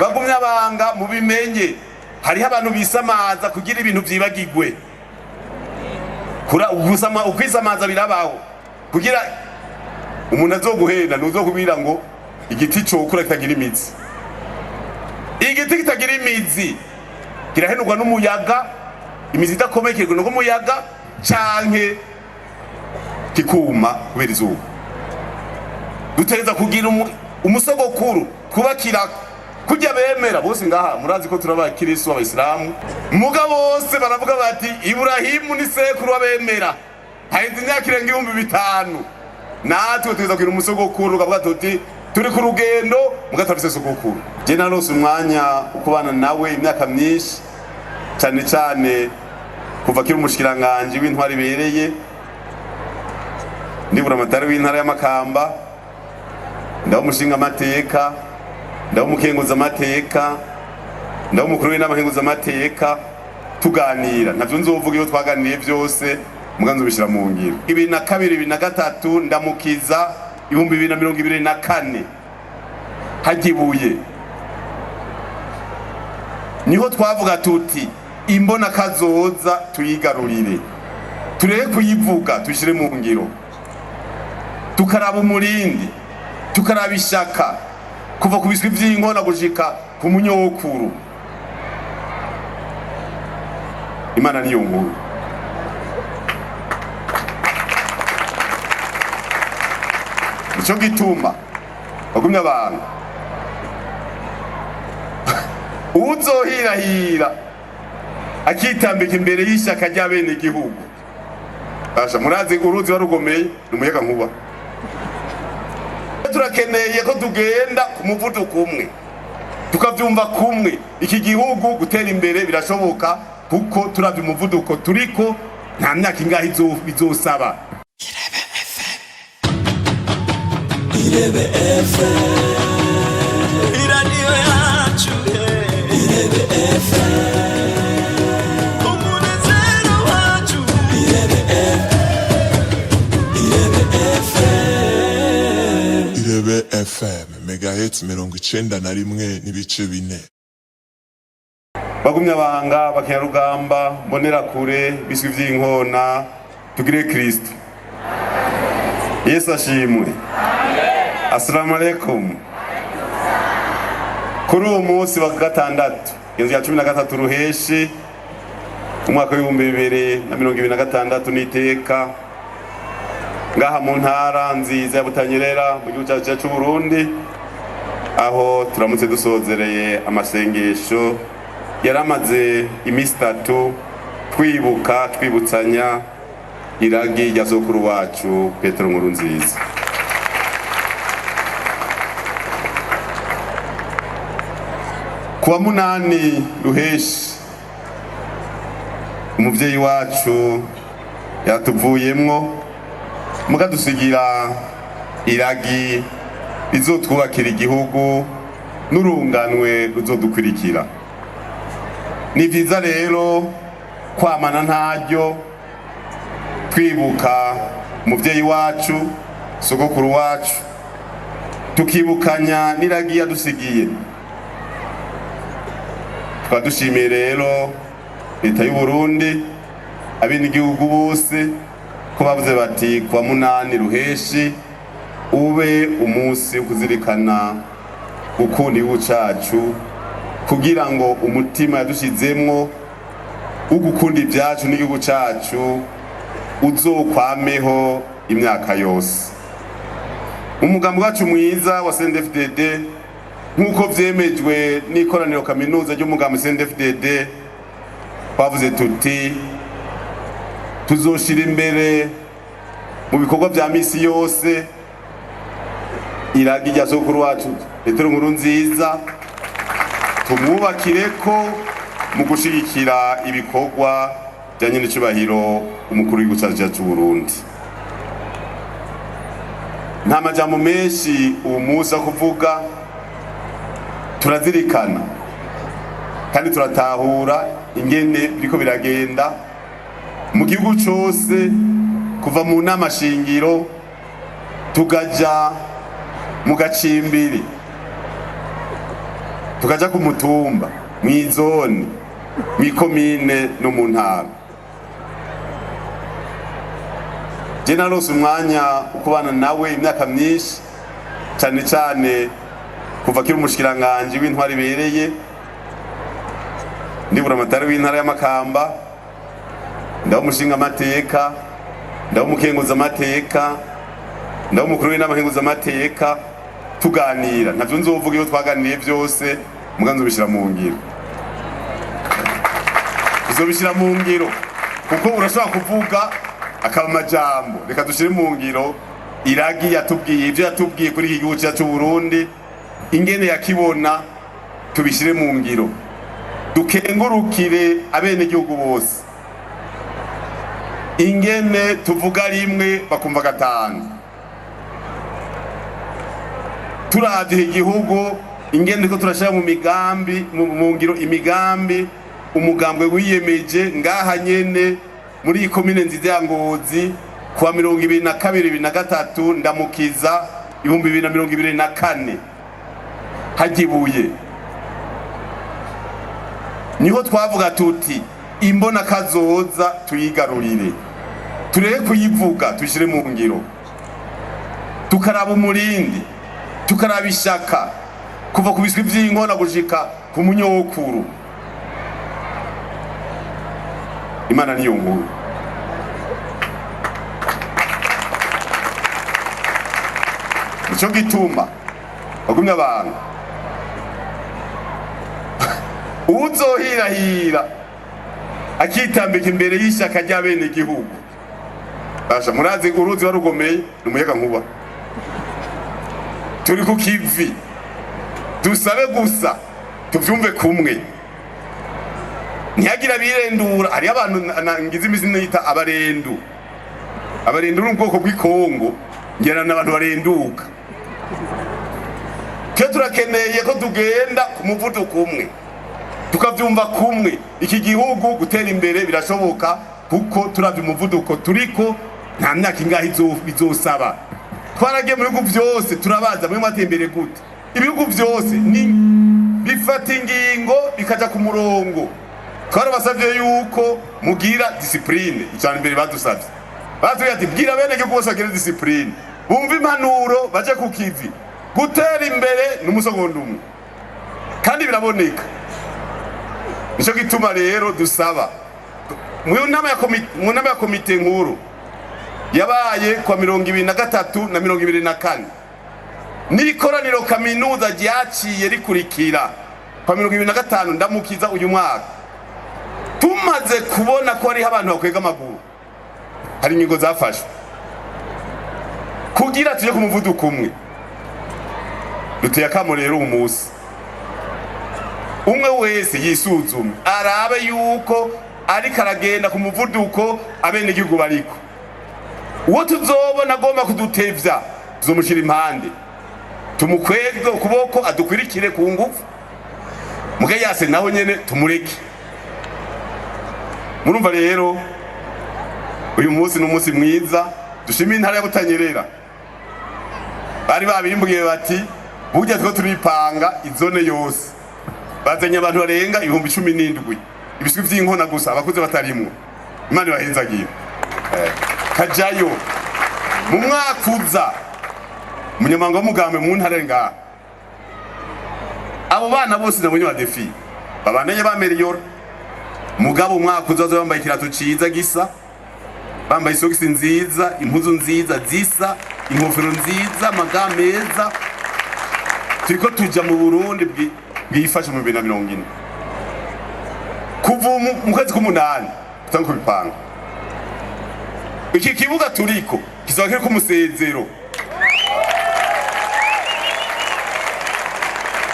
bagumya banga mubimenye hariho abantu bisamaza kugira ibintu vyibagirwe ukwisamaza birabaho kugira umuntu azoguhenda ntuzokubwira ngo igiti cokura kitagira imizi. Igiti kitagira imizi kirahenurwa n'umuyaga, imizi idakomekejwe n'umuyaga canke kikuma kubera izuba. Dutegereza kugira umusogokuru twubakirako kujya bemera bose ngaha murazi ko turabakirisu abayisilamu muga bose baravuga bati Ibrahimu ni sekuru wabemera haize imyaka irenga 5,000 natwe tuza kugira umusogokuru kavuga tuti turi ku rugendo muga tafise sogokuru. Je narose umwanya ukubana nawe imyaka myinshi cyane cyane kuva kiri umushikiranganje w'intwari bereye nibura amatari w'intara ya Makamba ndaho umushinga amateka ndaho umukenguza amateka ndaho umukuru w'inamakenguza amateka tuganira navyo nzovuga iyo twaganiriye byose muganzo bishira mu ngiro. 2002 2003 ndamukiza 2024 hagibuye niho twavuga tuti imbona kazoza tuyigarurire tureke kuyivuga tushire mu ngiro tukaraba umurindi tukaraba ishaka kuva ku biswi vy'inkona gushika ku munyokuru. Imana niyo nkuru. Nico gituma bagumya abantu uzohirahira akitambika imbere y'ishaka ry'abene igihugu. Asha murazi uruzi warugomeye n'umuyaga nkuba. Turakeneye ko tugenda ku muvuduko umwe tukavyumva kumwe iki gihugu gutera imbere birashoboka kuko turavye umuvuduko turiko nta myaka ingahe bizosaba. Irebe FM iradiyo yacu Irebe FM umunezero wacu Irebe FM megahertz 91 n'ibice 4. Bagumya banga bakanyarugamba mbonera kure biswi vy'inkona tugire Kristo. Yesu ashimwe. Assalamu alaikum. Kuri uwo munsi wa gatandatu ya 13 ruheshi umwaka w'2026 n'iteka ngaha mu ntara nziza ya Butanyerera mu gihugu cyacu cy'u Burundi aho turamutse dusozereye amasengesho yaramaze imisi 3 twibuka twibutsanya iragi rya sokuru wacu Petero Nkurunziza. Kuwa 8 ruheshi umuvyeyi wacu yatuvuyemwo mukadusigira iragi bizotwubakira igihugu n'urunganwe ruzodukurikira. Ni vyiza rero kwamana ntaryo twibuka umuvyeyi wacu sogokuru wacu tukibukanya n'iragi yadusigiye. Twadushimiye rero leta y'u Burundi abene igihugu bose ko bavuze bati kwa 8 ruheshi ube umunsi ukuzirikana gukunda igihugu cacu kugira ngo umutima yadushizemwo ugukunda ibyacu n'igihugu cacu uzokwameho imyaka yose. Umugambi wacu mwiza wa CNDD-FDD nkuko vyemejwe n'ikoraniro kaminuza ry'umugambi CNDD-FDD bavuze tuti tuzoshira imbere mu bikorwa vya misi yose iragi rya sokuru wacu Petero Nkurunziza tumwubakireko mu gushigikira ibikorwa bya nyene cubahiro umukuru w'igihugu cyacu cy'u Burundi. Nta majambo menshi uwo munsi kuvuga turazirikana kandi turatahura ingene biriko biragenda mu gihugu cyose kuva mu nama shingiro tugaja mu gacimbiri tukaja ku mutumba, mw'izone, mw'ikomine no mu ntara. Je narose umwanya ukubana nawe imyaka myinshi, cyane cyane kuva kiri umushikiranganje w'intwari ibereye, ndibura amatari w'intara ya Makamba, ndaho umushinga amateka, ndaho umukenguza amateka, ndaho umukuru w'inama nkenguza amateka, tuganira. Ntavyo nzovuga iyo twaganiriye byose, muganzo bishira mu ngiro. Uzobishira mu ngiro kuko urashobora kuvuga akaba amajambo. Reka dushire mu ngiro iragi yatubwiye, ivyo yatubwiye kuri iki gihugu cyacu Burundi, ingene yakibona tubishire mu ngiro. Dukengurukire abene gihugu bose, ingene tuvuga rimwe bakumva gatanu. Turavye igihugu ingene ko turashira mu migambi, mu ngiro imigambi umugambwe wiyemeje ngaha nyene muri komine nziza ya Ngozi kwa 2022 ndamukiza 2024 hagibuye. Niho twavuga tuti imbona kazoza tuyigarurire, tureke kuyivuga tushire mu ngiro, tukaraba umurindi, tukaraba ishaka kuva ku biswi vy'inkona gushika ku munyokuru. Imana niyo nkuru. Nico gituma bagumye abantu uzohirahira akitambika imbere y'ishaka ry'abene gihugu. Basha murazi uruzi warugomeye n'umuyaga nkuba. Turi ku kivi, dusabe gusa tuvyumve kumwe, ntiyagira birendura. Hari abantu ngize imizina yita abarendu. Abarendu n'ubwoko bw'ikongo, ngera n'abantu barenduka. Ke turakeneye ko tugenda ku muvuduko umwe, tukavyumva kumwe. Iki gihugu gutera imbere birashoboka kuko turavye umuvuduko turiko, nta myaka ingahe bizosaba. Twaragiye mu bihugu byose turabaza mwe matembere gute. Ibihugu byose ni bifata ingingo bikaja ku murongo. Twarabasavye yuko mugira discipline. Icana imbere badusavye, batubwiye ati bwira bene gihugu bose bagire discipline, bumva impanuro baje ku kivi. Gutera imbere n'umusogondo umwe kandi biraboneka. Nico gituma rero dusaba mu nama ya komite nkuru yabaye kwa 2023 na 2024 n'ikoraniro kaminuza ryaciye rikurikira kwa 2025 ndamukiza uyu mwaka. Tumaze kubona ko ari abantu bakwega amaguru, hari ingingo zafashwe kugira tuje ku muvuduko umwe. Duteye akamo rero umusi umwe wese yisuzume arabe yuko ari karagenda ku muvuduko abene gihugu bariko. Uwo tuzobona agomba kudutevya tuzomushira impande, tumukwege ukuboko adukwirikire ku ngufu, muge yase naho nyene tumureke. Murumva rero uyu munsi n'umunsi mwiza, dushimira intara ya Butanyerera. Bari babimbugiye bati burya two turipanga izone yose, bazanye abantu barenga 17,000 ibiswi vy'inkona gusa, abakuze batarimwo. Imana ibahenzagiye. Kajayo mu mwakuza umunyamanga w'umugambe mu ntare ngaha. Abo bana bose nabonye ba defi babandanye bameriyora. Mugabo umwakuza zo bambaye ikirato ciza gisa, bambaye isogisi nziza, impuzu nziza zisa, inkofero nziza, amaga meza. Turiko tuja mu Burundi bwifashe mu 2040 kuva mu kwezi k'umunani tutanko bipanga. Iki kibuga turiko kizoba kiriko umusezero,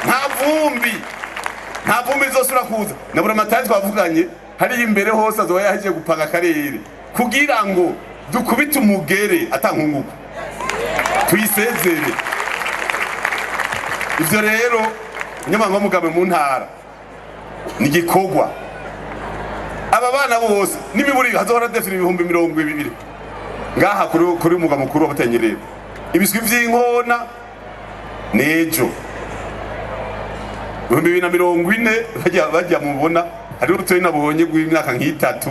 nta vumbi zosura kuza. Nabura amatari twavuganye hari imbere hose azoba yaje gupanga akarere kugira ngo dukubite umugere atankunguko tuyisezere. Ivyo rero nyamanga w'umugambe mu ntara ni gikorwa. Aba bana bose n'imiburi hazohora defini 200,000 ngaha kuri umuga mukuru wa Butanyerera. Ibiswi vy'inkona nejo 2040 bajya mubona hari urutoyi nabonye rw'imyaka nk'itatu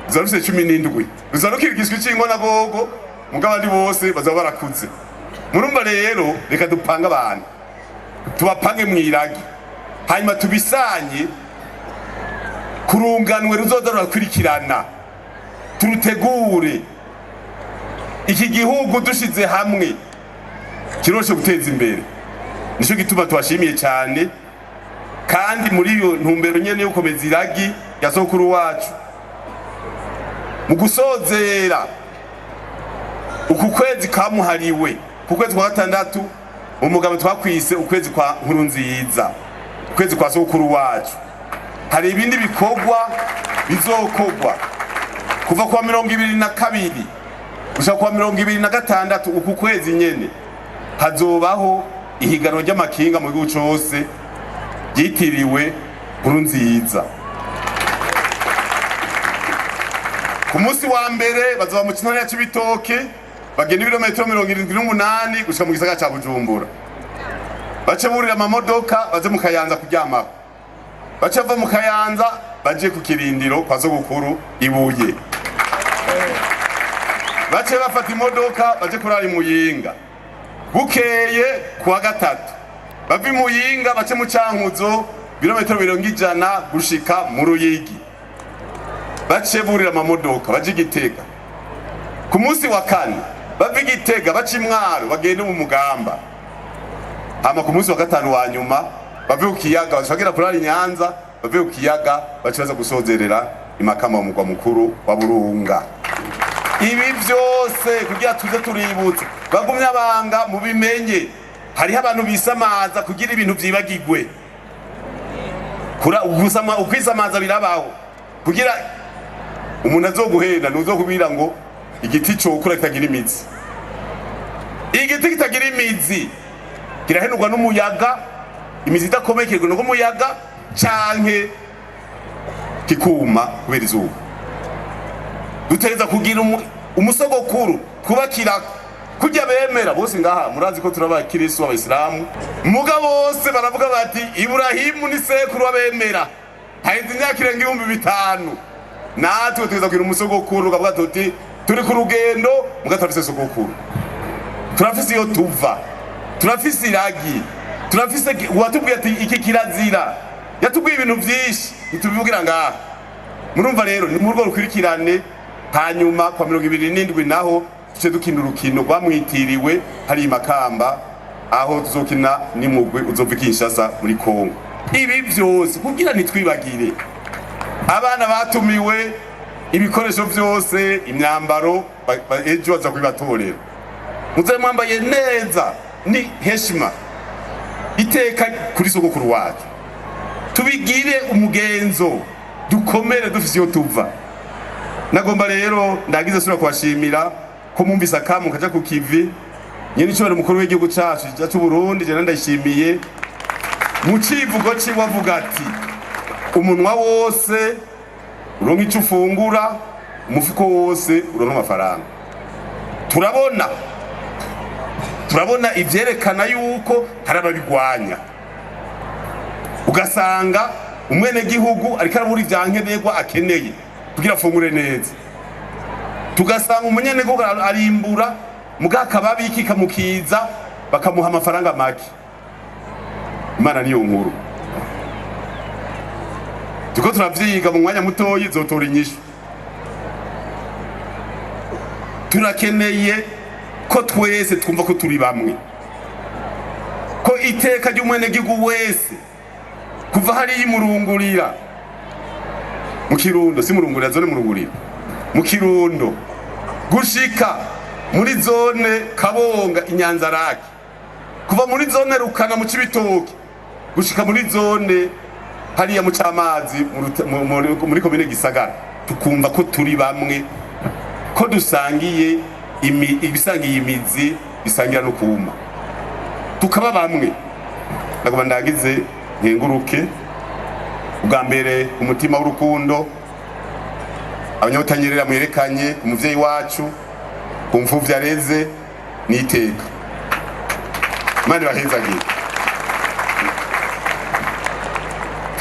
zarufise 17 ruzarukirigishwe c'inkona gogo mugabo ari bose bazaba barakuze. Murumva rero reka dupanga abantu tubapange mwiragi hanyuma tubisanye kurunganwe ruzoza rurakurikirana turutegure iki gihugu dushize hamwe kiroshe guteza imbere. Nico gituma tubashimiye cyane kandi muri iyo ntumbero nyene yo komeza iragi ya sokuru wacu mu gusozera uku kwezi kamuhariwe ku kwezi kwa gatandatu umugabo twakwise ukwezi kwa Nkurunziza, ukwezi kwa sokuru wacu. Hari ibindi bikorwa bizokogwa kuva kwa 2022 gushaka kwa 2026 uku kwezi nyene hazobaho ihiganwa ry'amakinga mu gihugu cyose ryitiriwe Nkurunziza. Ku munsi wa mbere bazoba mu kinara cy'ibitoke bagenda ibirometero 78 gushika mu gisagara ca Bujumbura. Bace burira amamodoka baze mu Kayanza kuryamaho. Bace bava mu Kayanza baje ku kirindiro kwa Sogokuru Ibuye. Bace bafata imodoka baje kurara Muyinga. Bukeye kuwa gatatu bava Muyinga bace mu Cankuzo birometero 100 gushika mu Ruyigi. Bace burira amamodoka baje Gitega. Ku munsi wa kane bava Gitega bace Mwaro bagenda mu Mugamba. Hama ku munsi wa gatanu wa nyuma bave ku kiyaga bashagera kurara Nyanza bave ku kiyaga bacaza gusozerera imakama mu mugwa mukuru wa Burunga. Ibi vyose kugira tuze tuributse bagumya abanga mu bimenye hari abantu bisamaza kugira ibintu vyibagirwe kura ukwisamaza birabaho kugira umuntu azoguhenda nuzokubira ngo igiti cyo kura kitagira imizi. Igiti kitagira imizi kirahenurwa n'umuyaga, imizi idakomekejwe n'umuyaga canke kikuma kubera izuba. Duteza kugira umusogokuru kubakira kujya bemera bose ngaha murazi ko turabakirisu abayisilamu muga bose baravuga bati Ibrahimu ni sekuru wabemera haizi imyaka irenga 5000 natwe tuza kugira umusogokuru ukavuga tuti turi ku rugendo muga turafise sogokuru turafise iyo tuva turafise iragi turafise watubwiye ati iki kirazira yatubwiye ibintu byinshi itubivugira ngaha. Murumva rero ni mu rwo rukurikirane hanyuma kwa 2027 naho tuce dukina urukino rwamwitiriwe hari Makamba aho tuzokina n'imugwe uzova Kinshasa muri Kongo. Ibi byose kugira nitwibagire abana batumiwe ibikoresho byose imyambaro ejo baza kubibatorera muze mwambaye neza ni heshima iteka kuri sogokuru wacu tubigire umugenzo dukomere dufise iyo tuva. Nagomba rero ndagize sura kubashimira ko mumvisa kamu kaja ku kivi nyene cyo mukuru w'igihugu cyacu cyacu Burundi je ndashimiye mu civugo ci wavuga ati umunwa wose uronka icyo ufungura umufuko wose uronka amafaranga. Turabona ivyerekana yuko harababigwanya ugasanga umwene gihugu ariko arabura ivyankenerwa akeneye kugira afungure neza, tugasanga umunyanego arimbura mugaka babiki kamukiza bakamuha amafaranga make. Imana niyo nkuru tuko turavyiga mu mwanya mutoyi zotora inyishu. Turakeneye ko twese twumva ko turi bamwe, ko iteka ry'umwene gihugu wese kuva hari imurungurira mu Kirundo si murungurira zone murungurira mu Kirundo gushika muri zone Kabonga Inyanzarake, kuva muri zone Rukana mu Cibitoke gushika muri zone hariya mu Camazi muri komine Gisagara, tukumva ko turi bamwe, ko dusangiye ibisangiye imizi bisangira no kuma tukaba bamwe. Nagomba ndagize nkenguruke ubwa mbere umutima w'urukundo abanyotanyerera mwerekanye umuvyeyi wacu kumfuvya reze niteka. Imana bahezagiye.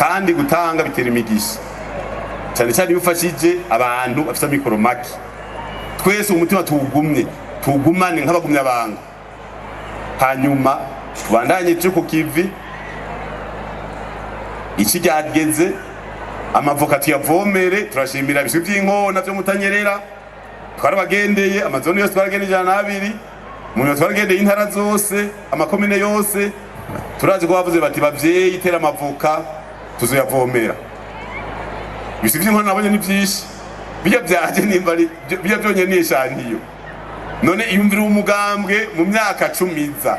kandi gutanga bitera imigisha, cyane cyane iyo ufashije abantu bafite amikoro make. Twese umutima tuwugumane nk'abagumya banga, hanyuma tubandanye cyo ku kivi. Iki ryageze amavoka tuyavomere. Turashimira ibiswi by'inkona byo Mutanyerera, twarabagendeye amazone yose, twaragendeye 102 umuntu, twaragendeye intara zose, amakomine yose. Turazi ko bavuze bati bavyeyi itera amavoka tuzoyavomera. Ibiswi by'inkona nabonye ni byinshi, bijya byaje nimba bijya byonye nishantiyo. None iyumvira umugambwe mu myaka 10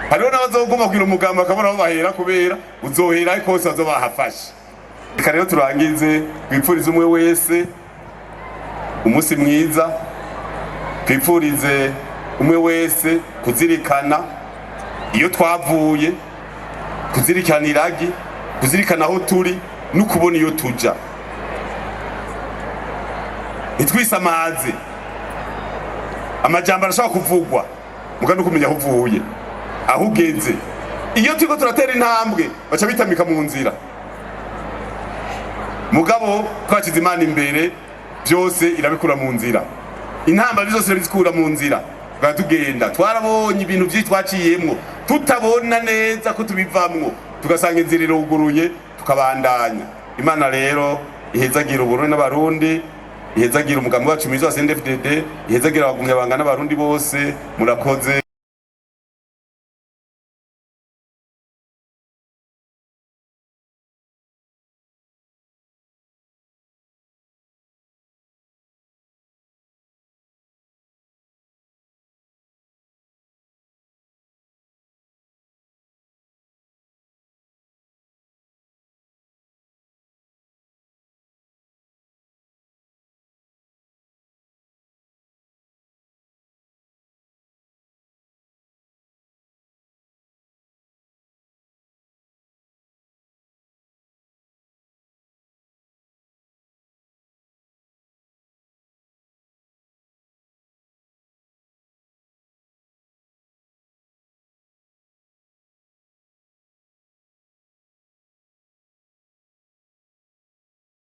hariho n'abazoguma kugira umugambwe akabona aho bahera, kubera uzohera ariko hose bazobahafashe. Reka rero turangize twipfurize umwe wese umunsi mwiza, twipfurize umwe wese kuzirikana iyo twavuye, kuzirikana iragi, kuzirikana aho turi no kubona iyo tuja. Nitwisamaze amajambo arashaka kuvugwa muga no kumenya aho uvuye, aho ugeze. Iyo turiko turatera intambwe baca bitamika mu nzira, mugabo twakize Imana imbere byose irabikura mu nzira. Intambwe zose irabikura mu nzira, tugenda twarabonye ibintu byitwaciyemwo tutabona neza ko tubivamwo, tugasanga inzira iruguruye tukabandanya. Imana rero ihezagira Uburundi n'Abarundi, ihezagira umugambi wacu mwiza wa CNDD-FDD, ihezagira abagumya banga n'Abarundi bose. Murakoze.